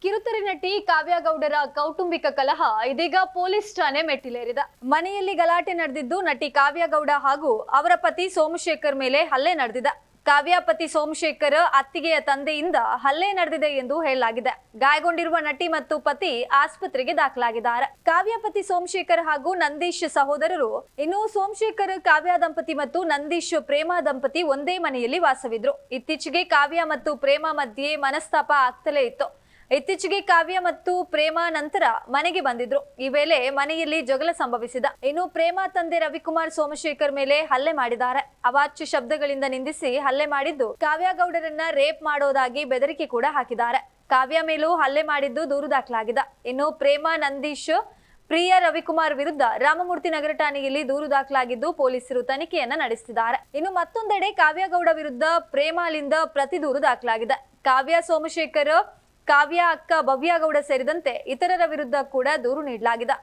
ಕಿರುತೆರೆ ನಟಿ ಕಾವ್ಯ ಗೌಡರ ಕೌಟುಂಬಿಕ ಕಲಹ ಇದೀಗ ಪೊಲೀಸ್ ಠಾಣೆ ಮೆಟ್ಟಿಲೇರಿದೆ. ಮನೆಯಲ್ಲಿ ಗಲಾಟೆ ನಡೆದಿದ್ದು ನಟಿ ಕಾವ್ಯ ಗೌಡ ಹಾಗೂ ಅವರ ಪತಿ ಸೋಮಶೇಖರ್ ಮೇಲೆ ಹಲ್ಲೆ ನಡೆದಿದೆ. ಕಾವ್ಯ ಪತಿ ಸೋಮಶೇಖರ್ ಅತ್ತಿಗೆಯ ತಂದೆಯಿಂದ ಹಲ್ಲೆ ನಡೆದಿದೆ ಎಂದು ಹೇಳಲಾಗಿದೆ. ಗಾಯಗೊಂಡಿರುವ ನಟಿ ಮತ್ತು ಪತಿ ಆಸ್ಪತ್ರೆಗೆ ದಾಖಲಾಗಿದ್ದಾರೆ. ಕಾವ್ಯ ಪತಿ ಸೋಮಶೇಖರ್ ಹಾಗೂ ನಂದೀಶ್ ಸಹೋದರರು. ಇನ್ನು ಸೋಮಶೇಖರ್ ಕಾವ್ಯ ದಂಪತಿ ಮತ್ತು ನಂದೀಶ್ ಪ್ರೇಮ ದಂಪತಿ ಒಂದೇ ಮನೆಯಲ್ಲಿ ವಾಸವಿದ್ರು. ಇತ್ತೀಚೆಗೆ ಕಾವ್ಯ ಮತ್ತು ಪ್ರೇಮ ಮಧ್ಯೆ ಮನಸ್ತಾಪ ಆಗ್ತಲೇ ಇತ್ತು. ಇತ್ತೀಚೆಗೆ ಕಾವ್ಯ ಮತ್ತು ಪ್ರೇಮ ನಂತರ ಮನೆಗೆ ಬಂದಿದ್ರು. ಈ ವೇಳೆ ಮನೆಯಲ್ಲಿ ಜಗಳ ಸಂಭವಿಸಿದ. ಇನ್ನು ಪ್ರೇಮ ತಂದೆ ರವಿಕುಮಾರ್ ಸೋಮಶೇಖರ್ ಮೇಲೆ ಹಲ್ಲೆ ಮಾಡಿದ್ದಾರೆ. ಅವಾಚ್ಯ ಶಬ್ದಗಳಿಂದ ನಿಂದಿಸಿ ಹಲ್ಲೆ ಮಾಡಿದ್ದು, ಕಾವ್ಯ ಗೌಡರನ್ನ ರೇಪ್ ಮಾಡೋದಾಗಿ ಬೆದರಿಕೆ ಕೂಡ ಹಾಕಿದ್ದಾರೆ. ಕಾವ್ಯ ಮೇಲೂ ಹಲ್ಲೆ ಮಾಡಿದ್ದು ದೂರು ದಾಖಲಾಗಿದೆ. ಇನ್ನು ಪ್ರೇಮ ನಂದೀಶ್ ಪ್ರಿಯ ರವಿಕುಮಾರ್ ವಿರುದ್ಧ ರಾಮಮೂರ್ತಿ ನಗರ ಠಾಣೆಯಲ್ಲಿ ದೂರು ದಾಖಲಾಗಿದ್ದು ಪೊಲೀಸರು ತನಿಖೆಯನ್ನ ನಡೆಸುತ್ತಿದ್ದಾರೆ. ಇನ್ನು ಮತ್ತೊಂದೆಡೆ ಕಾವ್ಯ ಗೌಡ ವಿರುದ್ಧ ಪ್ರೇಮಾಲಿಂದ ಪ್ರತಿ ದೂರು ದಾಖಲಾಗಿದೆ. ಕಾವ್ಯ ಸೋಮಶೇಖರ್, ಕಾವ್ಯ ಅಕ್ಕ ಭವ್ಯ ಗೌಡ ಸೇರಿದಂತೆ ಇತರರ ವಿರುದ್ಧ ಕೂಡ ದೂರು ನೀಡಲಾಗಿದೆ.